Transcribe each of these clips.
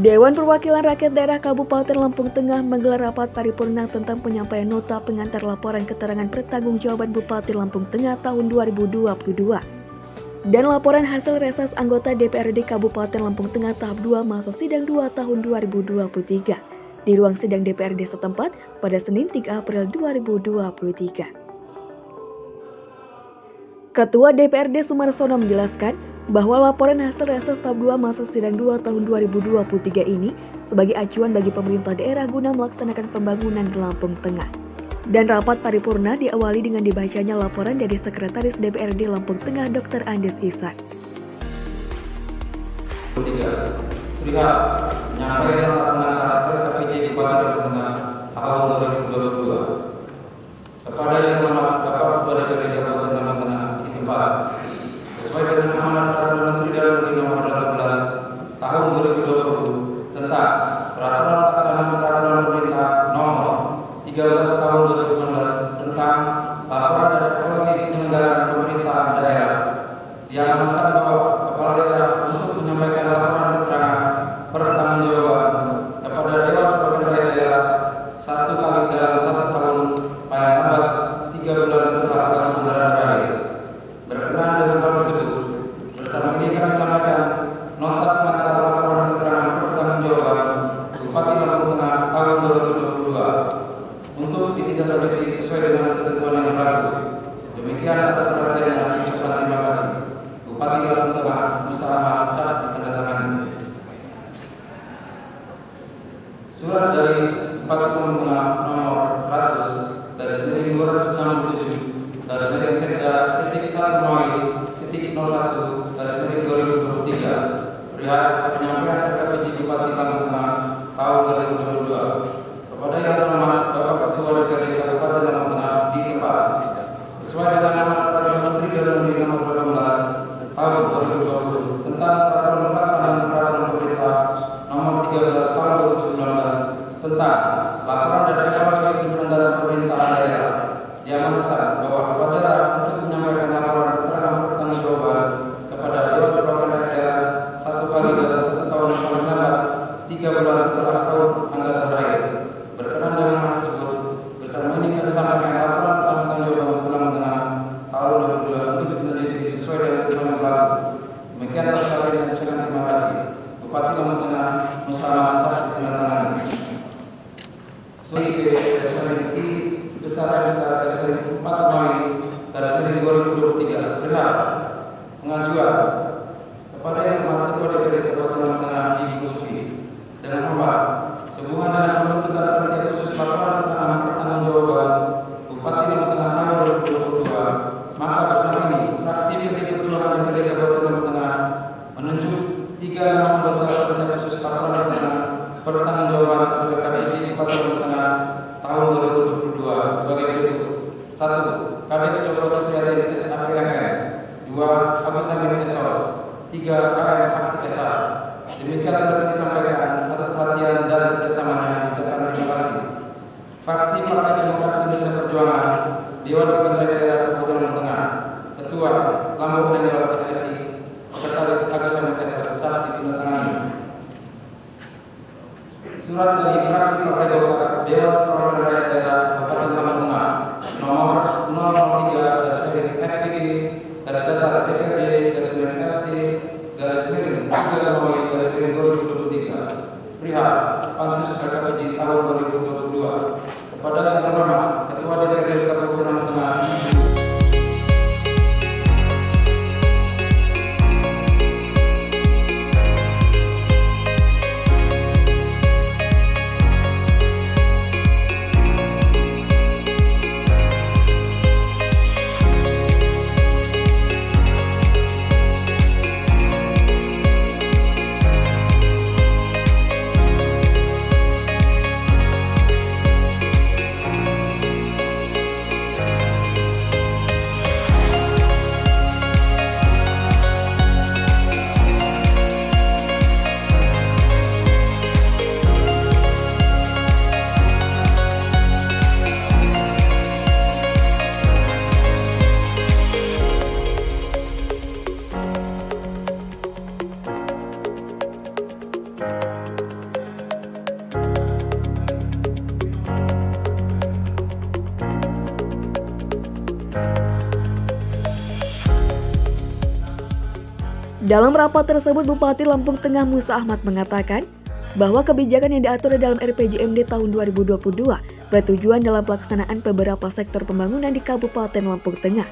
Dewan Perwakilan Rakyat Daerah Kabupaten Lampung Tengah menggelar rapat paripurna tentang penyampaian nota pengantar laporan keterangan pertanggungjawaban Bupati Lampung Tengah tahun 2022 dan laporan hasil reses anggota DPRD Kabupaten Lampung Tengah tahap 2 masa sidang 2 tahun 2023 di ruang sidang DPRD setempat pada Senin 3 April 2023. Ketua DPRD Sumarsono menjelaskan bahwa laporan hasil reses tahap 2 masa sidang 2 tahun 2023 ini sebagai acuan bagi pemerintah daerah guna melaksanakan pembangunan di Lampung Tengah. Dan rapat paripurna diawali dengan dibacanya laporan dari Sekretaris DPRD Lampung Tengah Dr. Andes Ishak. Perihal penyampaian laporan KPJ Kabupaten Lampung Tengah tahun 2022 kepada yang terhormat Bapak Ketua DPRD Kabupaten Lampung Tengah sesuai dengan amanat Perdana Menteri Dalam Negeri Nomor 18 Tahun 2020 tentang Peraturan Pelaksanaan Peraturan Pemerintah Nomor 13 Tahun 2019 tentang laporan dan evaluasi penyelenggaraan pemerintahan daerah, yang amanatkan bahwa kepala daerah untuk menyampaikan laporan keterangan pertanggungjawaban kepada Dewan Perwakilan Daerah 1 kali dalam 1 tahun paling lambat 3 bulan setelah tahun anggaran berakhir. Berkenaan dengan hal tersebut, bersama ini kami sampaikan nota pengantar laporan keterangan pertanggungjawaban Bupati Lampung Tengah tahun 2022 untuk ditindaklanjuti sesuai dengan ketentuan yang berlaku. Demikian atas perhatiannya kami ucapkan terima kasih. Bupati Lampung Tengah Musa Ahmad Cat ditandatangani. Surat dari Bupati Lampung Tengah nomor 100 dari 267 dari miring Sekda titik 1 Romawi titik 01 dari miring 2023 perihal penyampaian KPJ Bupati Lampung Tengah tahun 2022 kepada yang terhormat Bapak Ketua DPRD Kabupaten Lampung Tengah di tempat sesuai dengan amanat Perdana Menteri Dalam Negeri Nomor 18 tahun 2020 tentang Peraturan Pelaksanaan Peraturan Pemerintah Nomor 13 Tahun 2019 tentang laporan dan evaluasi penyelenggaraan pemerintahan daerah, yang mengatakan bahwa kepala daerah untuk menyampaikan laporan keterangan pertanggungjawaban kepada Dewan Perwakilan Daerah 1 kali dalam 1 tahun paling lambat 3 bulan setelah tahun anggaran berakhir. Berkenaan dengan hal tersebut, bersama ini kami sampaikan laporan pertanggungjawaban Lampung Tengah tahun 2022 untuk ditindaklanjuti sesuai dengan ketentuan yang berlaku. Demikian atas perhatian dan ucapan terima kasih. Bupati Lampung Tengah Musa Ahmad Cat ditandatangani. Besar garis 4 Romawi garis miring 2023 perihal pengajuan kepada yang terhormat Ketua DPRD Kabupaten Lampung Tengah Ibu Kusubi dengan hormat sehubungan dengan pembentukan panitia khusus laporan keterangan pertanggungjawaban Bupati Lampung Tengah tahun 2022, maka bersama ini fraksi PD Perjuangan DPRD Kabupaten Lampung Tengah menunjuk 3 nama anggota panitia khusus laporan keterangan pertanggungjawaban kepada KPJ Bupati Lampung Tengah tahun 2022 sebagai berikut: 1. Kadek Joko Supriyadi SAPMN, 2. Agus Samin Esos, 3. KM Aktif SA. Demikian sudah disampaikan atas perhatian dan kerjasamanya. Ucapan terima kasih. Fraksi Partai Demokrasi Indonesia Perjuangan, Dewan Perwakilan Daerah Kabupaten Lampung Tengah, Ketua Lampung Tengah PSSI, Sekretaris Agus Samin Esos, cat ditandatangani. Surat dari fraksi Partai Golkar, Dewan Perwakilan Daerah Kabupaten Lampung Tengah nomor 003/FPG garis datar DPRD garis miring RT garis miring 3 Romawi garis miring 2023 perihal Pansus KPJ tahun 2022 kepada yang terhormat Ketua DPRD Kabupaten Lampung Tengah. Dalam rapat tersebut, Bupati Lampung Tengah Musa Ahmad mengatakan bahwa kebijakan yang diatur dalam RPJMD tahun 2022 bertujuan dalam pelaksanaan beberapa sektor pembangunan di Kabupaten Lampung Tengah,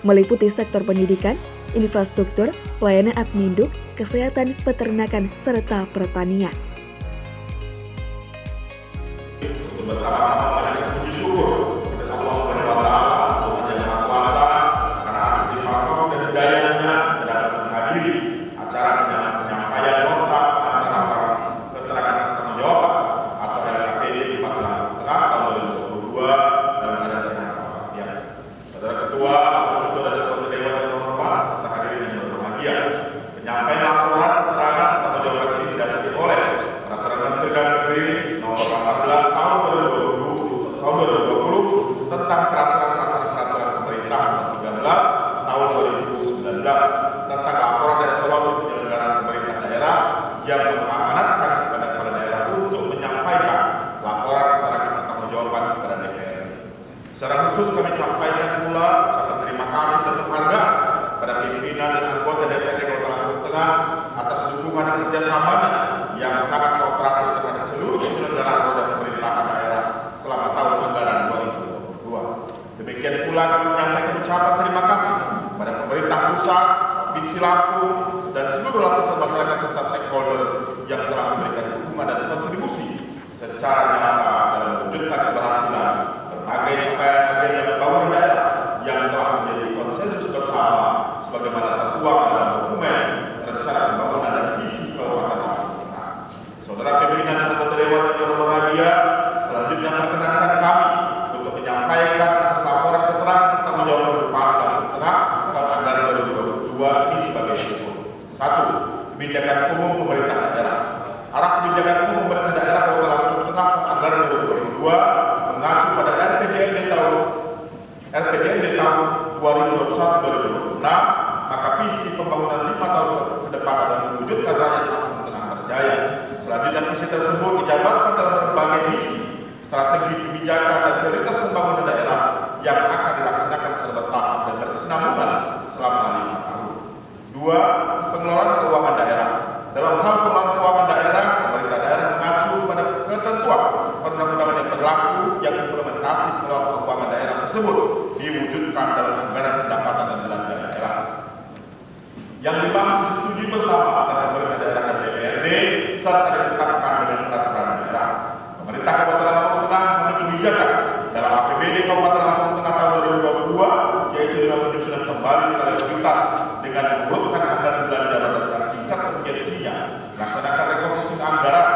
meliputi sektor pendidikan, infrastruktur, pelayanan adminduk, kesehatan, peternakan, serta pertanian. Untuk bersama-sama pada puji syukur kepada Allah Subhanahu wa taala, Tuhan yang Maha Kuasa, karena atas limpah dan dayanya dapat menghadiri acara penyampaian nota antara keterangan pertanggungjawaban atau LKPD di Bupati Lampung Tengah tahun 2022 dalam keadaan sehat walafiat. Saudara Ketua, Ketua dan Anggota Dewan yang terhormat serta hadirin yang berbahagia, penyampaian laporan keterangan pertanggungjawaban ini didasari oleh Peraturan Menteri Dalam Negeri Nomor 18 Tahun 2020 tentang Peraturan Peraturan Pemerintah Nomor 13 Tahun 2019 tentang laporan dan evaluasi penyelenggaraan pemerintah daerah yang mengamanatkan kepada kepala daerah untuk menyampaikan laporan keterangan pertanggungjawaban kepada DPR. Secara khusus kami sampaikan pula ucapan terima kasih dan penghargaan pada pimpinan dan anggota DPRD Kota Lampung Tengah atas dukungan dan kerjasamanya yang sangat kooperatif terhadap seluruh penyelenggaraan roda pemerintahan daerah selama tahun anggaran 2022. Demikian pula kami menyampaikan ucapan terima kasih pada pemerintah pusat, Provinsi Lampung, dan seluruh lapisan masyarakat serta stakeholder yang telah memberikan dukungan dan kontribusi secara nyata dalam mewujudkan keberhasilan berbagai capaian agenda pembangunan daerah yang telah menjadi konsensus bersama sebagaimana tertuang dalam dokumen rencana pembangunan dan visi Kabupaten Lampung Tengah. Saudara pimpinan dan anggota dewan yang berbahagia, selanjutnya perkenankan kami untuk menyampaikan atas laporan keterangan pertanggungjawaban Bupati Lampung Tengah tahun anggaran 2022 ini sebagai berikut. 1. Kebijakan umum pemerintah daerah. Arah kebijakan umum pemerintah daerah Kota Lampung Tengah anggaran 2022 mengacu pada RPJMD tahun 2021-2026, maka visi pembangunan 5 tahun ke depan adalah mewujudkan rakyat Lampung Tengah berjaya. Selanjutnya visi tersebut dijabarkan dalam berbagai misi, strategi kebijakan dan prioritas pembangunan daerah yang akan dilaksanakan secara bertahap dan berkesinambungan selama 5 tahun. 2. Pengelolaan keuangan daerah. Dalam hal pengelolaan keuangan daerah, pemerintah daerah mengacu pada ketentuan perundang-undangan yang berlaku yang implementasi pengelolaan keuangan daerah tersebut diwujudkan dalam anggaran pendapatan dan belanja daerah yang dibahas disetujui bersama antara pemerintah daerah dan DPRD serta ditetapkan dengan peraturan daerah. Pemerintah Kabupaten Lampung Tengah memiliki kebijakan dalam APBD Kabupaten Lampung Tengah tahun 2022, yaitu dengan penyusunan kembali skala prioritas dengan mengurutkan anggaran belanja berdasarkan tingkat urgensinya, melaksanakan rekonstruksi anggaran,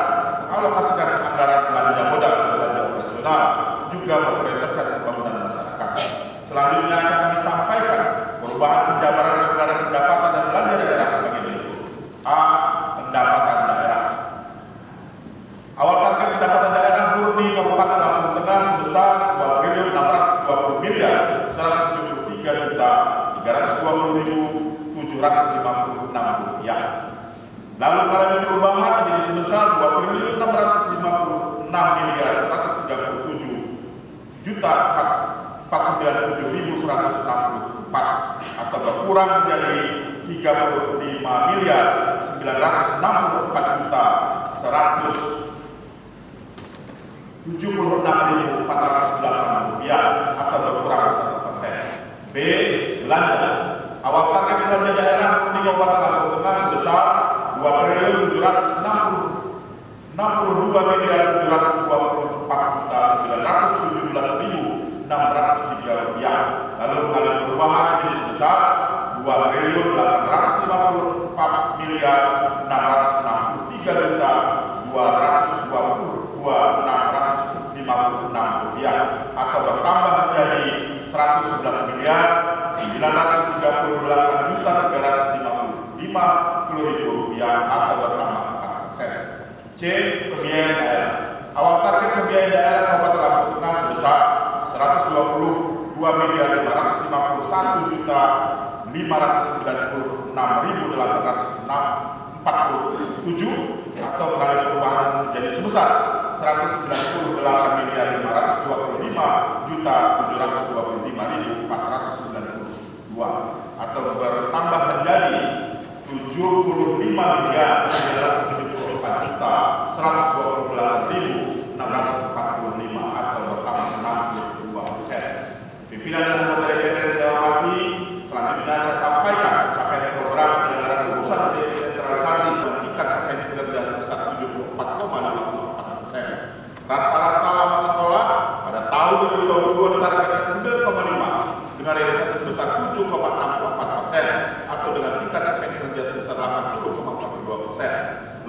mengalokasikan anggaran belanja modal dan belanja operasional, juga memprioritaskan pembangunan masyarakat. Selanjutnya akan kami sampaikan perubahan penjabaran anggaran pendapatan dan belanja daerah sebagai berikut. A. Pendapatan daerah. Awal target pendapatan daerah murni Kabupaten Lampung Tengah sebesar Rp2.620.320.750 Lalu mengalami perubahan menjadi sebesar Rp2.637.497.164 atau berkurang menjadi Rp3.946.480 atau berkurang 1%. B. Belanja. Awal target belanja daerah di Kabupaten Lampung Tengah sebesar Rp2.724.917.603. Lalu mengalami perubahan menjadi sebesar Rp2.853.652.656 atau bertambah menjadi Rp938.355.000 atau bertambah 4%. C. Pembiayaan daerah. Awal target pembiayaan daerah Kabupaten Lampung Tengah sebesar Rp292.596.847 atau mengalami perubahan menjadi sebesar Rp198.525.725.492 atau bertambah menjadi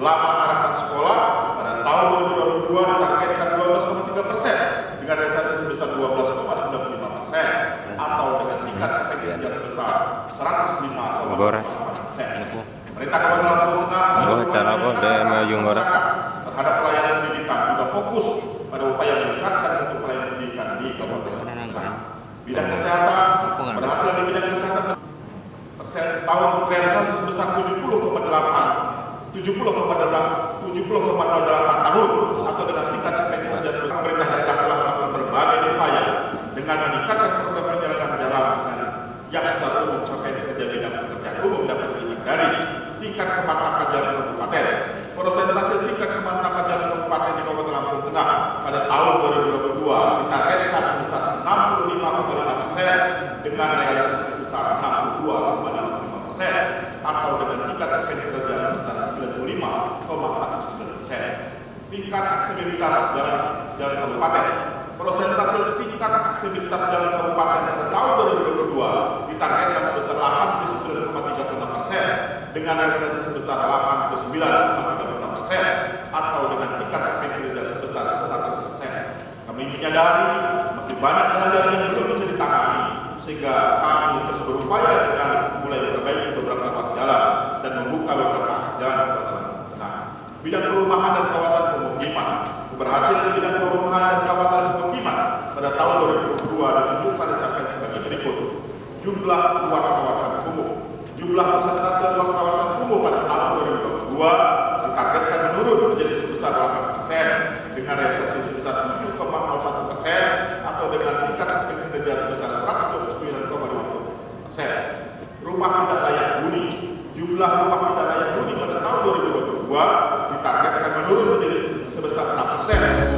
Lapangan harapan sekolah pada tahun 2022 ditargetkan 12,3% dengan realisasi sebesar 12,95% atau dengan tingkat capaian kinerja sebesar 105,8%. Pemerintah Kabupaten Lampung Tengah terhadap pelayanan pendidikan juga fokus pada upaya meningkatkan untuk pelayanan pendidikan di Kabupaten Lampung Tengah. Bidang kesehatan berhasil di bidang kesehatan tahun realisasi sebesar 70,8 tahun atau dengan tingkat capaian kinerja sebesar. Pemerintah daerah telah melakukan berbagai upaya dengan meningkatkan program penyelenggaraan dalam yang secara umum capaian kinerja bidang pekerjaan umum dapat dilihat dari tingkat kemantapan jalan kabupaten. Persentase tingkat kemantapan jalan kabupaten di Kabupaten Lampung Tengah pada tahun 2022 ditargetkan sebesar 65,5% dengan realisasi sebesar 62,5% atau dengan tingkat capaian kinerja sebesar 95,49%. Tingkat aksesibilitas jalan kabupaten. Persentase tingkat aksesibilitas jalan kabupaten pada tahun 2022 ditargetkan sebesar 89,36% dengan realisasi sebesar 89,36% atau dengan tingkat capaian kinerja sebesar 100%. Kami menyadari masih banyak hal-hal yang belum bisa ditangani sehingga kami terus berupaya dengan mulai memperbaiki beberapa ruas jalan dan membuka beberapa akses jalan di Kabupaten Lampung Tengah. Bidang perumahan dan kawasan pemukiman berhasil di bidang perumahan dan kawasan pemukiman pada tahun 2022 ditunjukkan capaian sebagai berikut: jumlah luas kawasan kumuh. Jumlah persentase luas kawasan kumuh pada tahun 2022 ditargetkan menurun menjadi sebesar 8% dengan realisasi sebesar 7,01% atau dengan tingkat capaian kinerja sebesar 129,50%. Rumah tidak layak huni. Jumlah rumah tidak layak huni pada tahun 2022 ditargetkan menurun menjadi sebesar 6%.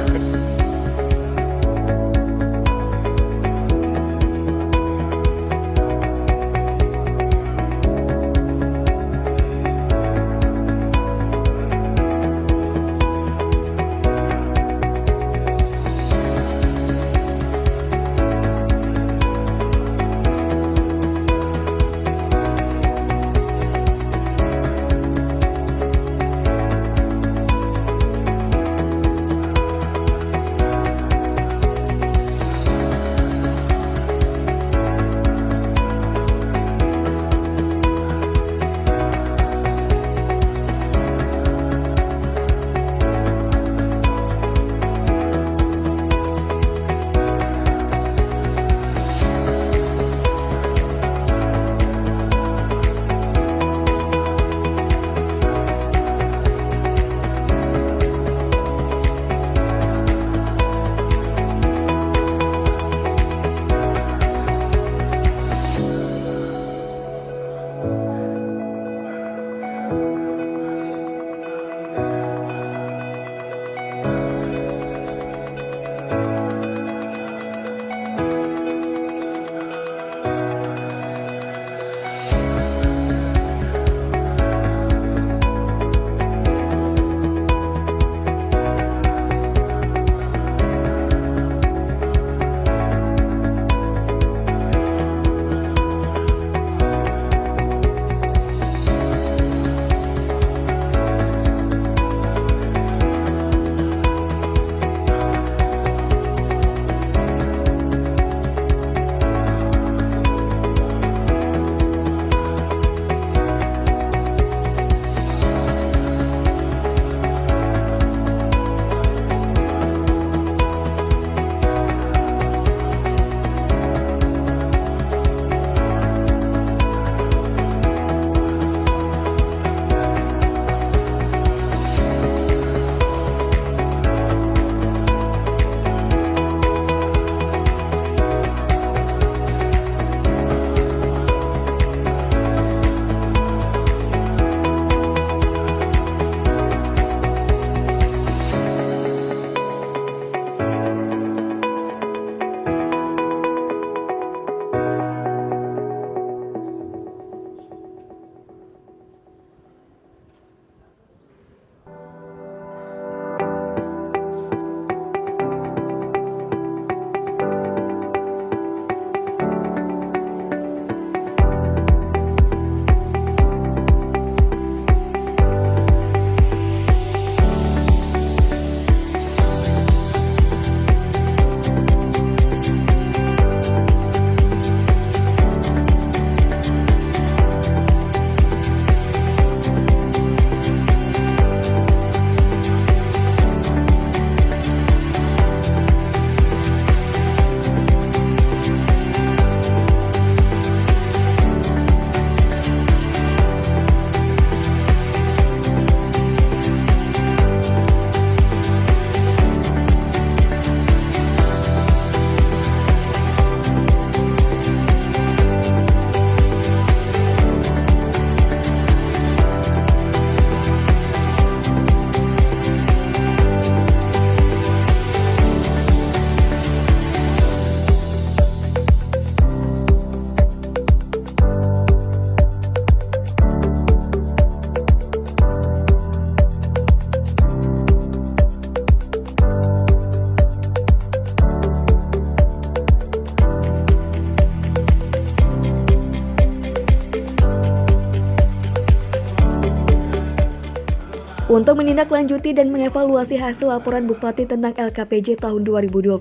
Untuk menindaklanjuti dan mengevaluasi hasil laporan Bupati tentang LKPJ tahun 2022,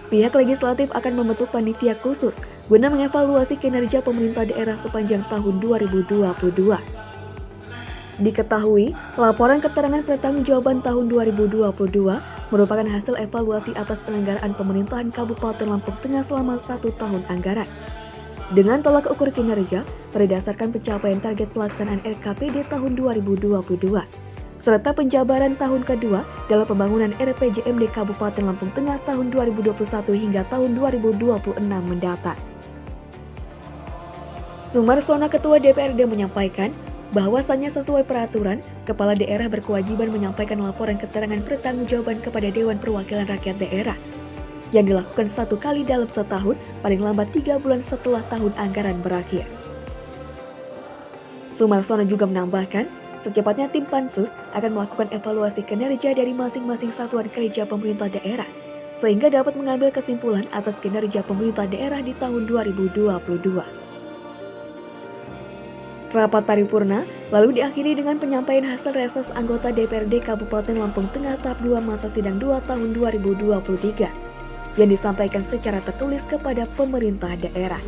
pihak legislatif akan membentuk panitia khusus guna mengevaluasi kinerja pemerintah daerah sepanjang tahun 2022. Diketahui, laporan keterangan pertanggungjawaban tahun 2022 merupakan hasil evaluasi atas penyelenggaraan pemerintahan Kabupaten Lampung Tengah selama 1 tahun anggaran. Dengan tolak ukur kinerja berdasarkan pencapaian target pelaksanaan RKPD tahun 2022, serta penjabaran tahun kedua dalam pembangunan RPJMD Kabupaten Lampung Tengah tahun 2021 hingga tahun 2026 mendatang. Sumarsono, Ketua DPRD, menyampaikan bahwasannya sesuai peraturan, Kepala Daerah berkewajiban menyampaikan laporan keterangan pertanggungjawaban kepada Dewan Perwakilan Rakyat Daerah yang dilakukan 1 kali dalam setahun, paling lambat 3 bulan setelah tahun anggaran berakhir. Sumarsono juga menambahkan, secepatnya tim Pansus akan melakukan evaluasi kinerja dari masing-masing satuan kerja pemerintah daerah, sehingga dapat mengambil kesimpulan atas kinerja pemerintah daerah di tahun 2022. Rapat paripurna lalu diakhiri dengan penyampaian hasil reses anggota DPRD Kabupaten Lampung Tengah tahap 2 masa sidang 2 tahun 2023 yang disampaikan secara tertulis kepada pemerintah daerah.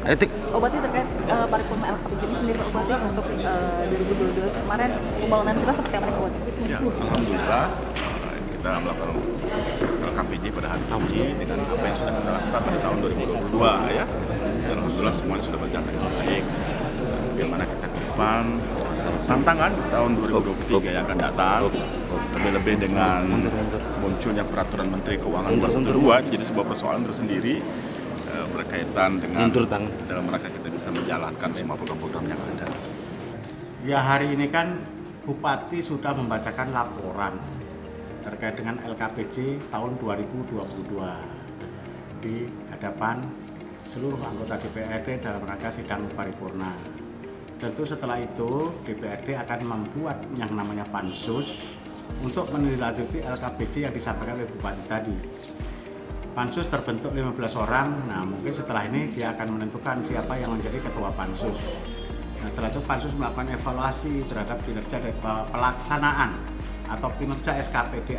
Berarti terkait paripurna LKPJ ini sendiri, Pak Bupati, untuk 2022 kemarin pembangunan kita seperti apa, Pak Bupati? Ya, alhamdulillah kita melakukan LKPJ pada hari ini dengan apa yang sudah kita lakukan pada tahun 2022 ya. Dan alhamdulillah semuanya sudah berjalan dengan baik. Bagaimana kita ke depan tantangan tahun 2023 yang akan datang, lebih-lebih dengan munculnya peraturan Menteri Keuangan Pasal kedua jadi sebuah persoalan tersendiri berkaitan dengan dalam rangka kita bisa menjalankan semua program-program yang ada. Ya, hari ini kan Bupati sudah membacakan laporan terkait dengan LKPJ tahun 2022 di hadapan seluruh anggota DPRD dalam rangka sidang paripurna. Tentu setelah itu DPRD akan membuat yang namanya pansus untuk menindaklanjuti LKPJ yang disampaikan oleh Bupati tadi. Pansus terbentuk 15 orang, nah mungkin setelah ini dia akan menentukan siapa yang menjadi ketua pansus. Nah, setelah itu pansus melakukan evaluasi terhadap kinerja dari pelaksanaan atau kinerja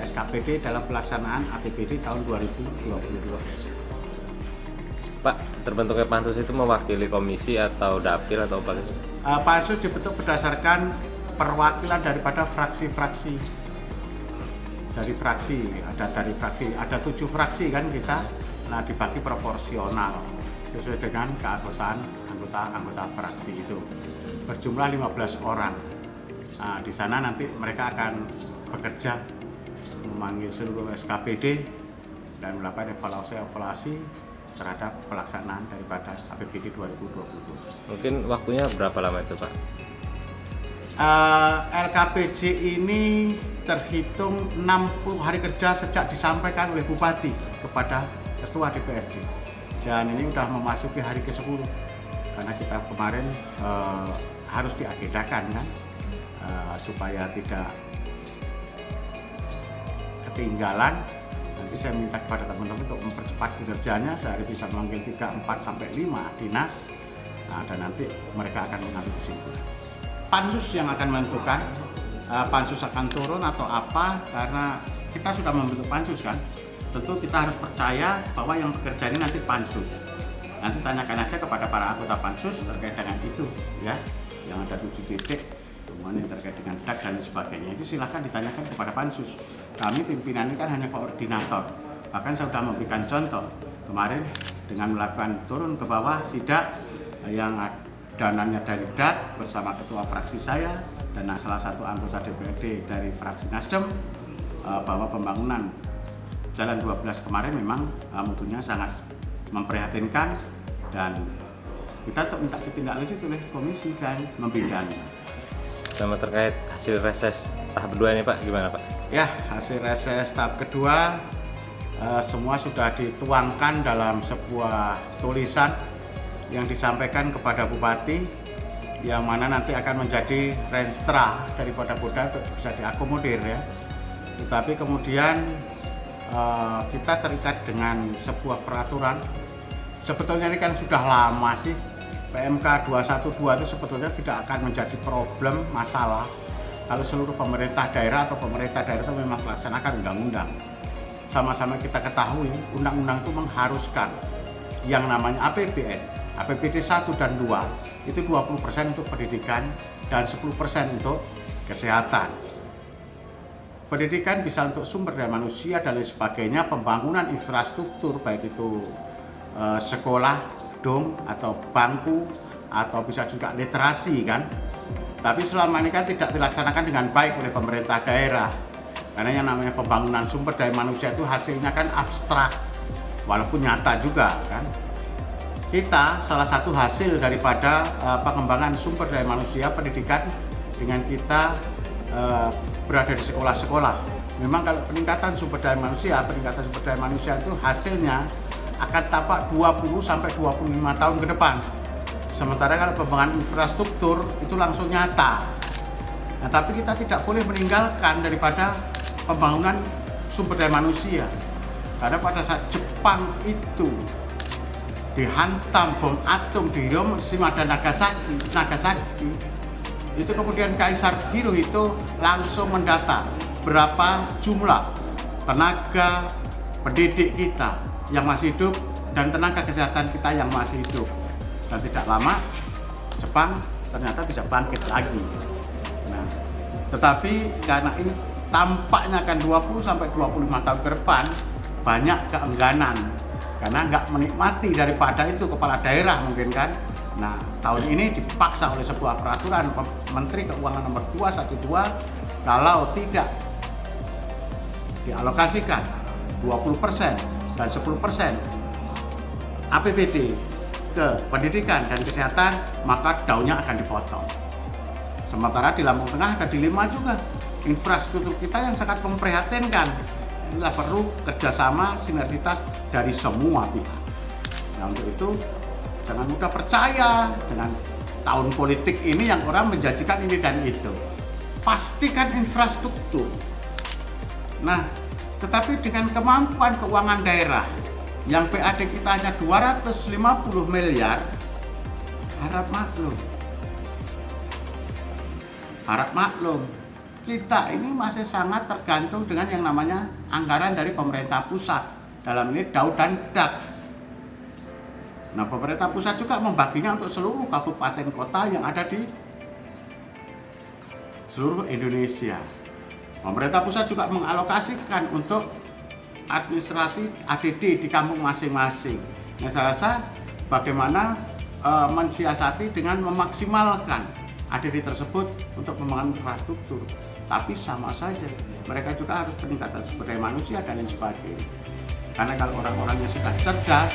SKPD dalam pelaksanaan APBD tahun 2022. Pak, terbentuknya pansus itu mewakili komisi atau dapil atau apa gitu? Pansus dibentuk berdasarkan perwakilan daripada fraksi-fraksi. Dari fraksi, ada 7 fraksi kan kita, nah dibagi proporsional sesuai dengan keanggotaan anggota fraksi itu berjumlah 15 orang. Nah, di sana nanti mereka akan bekerja memanggil seluruh SKPD dan melakukan evaluasi terhadap pelaksanaan daripada APBD 2022. Mungkin waktunya berapa lama itu, Pak? LKPJ ini terhitung 60 hari kerja sejak disampaikan oleh Bupati kepada Ketua DPRD, dan ini sudah memasuki hari ke-10 karena kita kemarin harus diagendakan kan, supaya tidak ketinggalan. Nanti saya minta kepada teman-teman untuk mempercepat kinerjanya, sehari bisa memanggil 3, 4, sampai 5 dinas, dan nanti mereka akan mengambil kesimpulan. Pansus yang akan menentukan pansus akan turun atau apa, karena kita sudah membentuk pansus kan. Tentu kita harus percaya bahwa yang bekerja ini nanti pansus. Nanti tanyakan aja kepada para anggota pansus terkait dengan itu ya. Yang ada 7 titik, kemudian yang terkait dengan DAK dan sebagainya, itu silahkan ditanyakan kepada pansus. Kami pimpinan ini kan hanya koordinator. Bahkan saya sudah memberikan contoh kemarin dengan melakukan turun ke bawah sidak yang dananya dari DAK bersama ketua fraksi saya dan salah satu anggota DPRD dari fraksi Nasdem, bahwa pembangunan Jalan 12 kemarin memang mutunya sangat memprihatinkan dan kita minta ditindaklanjuti oleh komisi dan membidangnya. Sama terkait hasil reses tahap 2 ini, Pak, gimana, Pak? Ya, hasil reses tahap kedua semua sudah dituangkan dalam sebuah tulisan yang disampaikan kepada Bupati, yang mana nanti akan menjadi renstra daripada Polda untuk bisa diakomodir ya. Tetapi kemudian kita terikat dengan sebuah peraturan. Sebetulnya ini kan sudah lama sih PMK 212 itu sebetulnya tidak akan menjadi problem masalah kalau seluruh pemerintah daerah atau pemerintah daerah itu memang melaksanakan undang-undang. Sama-sama kita ketahui undang-undang itu mengharuskan yang namanya APBN, APBD 1 dan 2 itu 20% untuk pendidikan dan 10% untuk kesehatan. Pendidikan bisa untuk sumber daya manusia dan lain sebagainya, pembangunan infrastruktur baik itu sekolah, gedung atau bangku atau bisa juga literasi kan. Tapi selama ini kan tidak dilaksanakan dengan baik oleh pemerintah daerah. Karena yang namanya pembangunan sumber daya manusia itu hasilnya kan abstrak walaupun nyata juga kan. Kita salah satu hasil daripada pengembangan sumber daya manusia pendidikan dengan kita berada di sekolah-sekolah. Memang kalau peningkatan sumber daya manusia itu hasilnya akan tampak 20 sampai 25 tahun ke depan. Sementara kalau pembangunan infrastruktur itu langsung nyata. Nah, tapi kita tidak boleh meninggalkan daripada pembangunan sumber daya manusia. Karena pada saat Jepang itu dihantam bom atom di Hiroshima dan Nagasaki, itu kemudian Kaisar Hirohito langsung mendata berapa jumlah tenaga pendidik kita yang masih hidup dan tenaga kesehatan kita yang masih hidup. Dan tidak lama Jepang ternyata bisa bangkit lagi. Nah, tetapi karena ini tampaknya akan 20 sampai 25 tahun ke depan banyak keengganan karena nggak menikmati daripada itu kepala daerah mungkin kan. Nah, tahun ini dipaksa oleh sebuah peraturan Menteri Keuangan nomor 212 kalau tidak dialokasikan 20% dan 10% APBD ke pendidikan dan kesehatan, maka daunnya akan dipotong. Sementara di Lampung Tengah ada dilema juga, infrastruktur kita yang sangat memprihatinkan. Inilah perlu kerjasama sinergitas dari semua pihak. Nah, untuk itu jangan mudah percaya dengan tahun politik ini yang orang menjanjikan ini dan itu. Pastikan infrastruktur. Nah, tetapi dengan kemampuan keuangan daerah yang PAD kita hanya 250 miliar, harap maklum, kita ini masih sangat tergantung dengan yang namanya anggaran dari pemerintah pusat, dalam ini DAU dan DAK. Nah, pemerintah pusat juga membaginya untuk seluruh kabupaten kota yang ada di seluruh Indonesia. Pemerintah pusat juga mengalokasikan untuk administrasi ADD di kampung masing-masing. Nah, saya rasa bagaimana mensiasati dengan memaksimalkan ADD tersebut untuk pembangunan infrastruktur. Tapi sama saja, mereka juga harus peningkatan sumber daya manusia dan lain sebagainya. Karena kalau orang-orangnya sudah cerdas,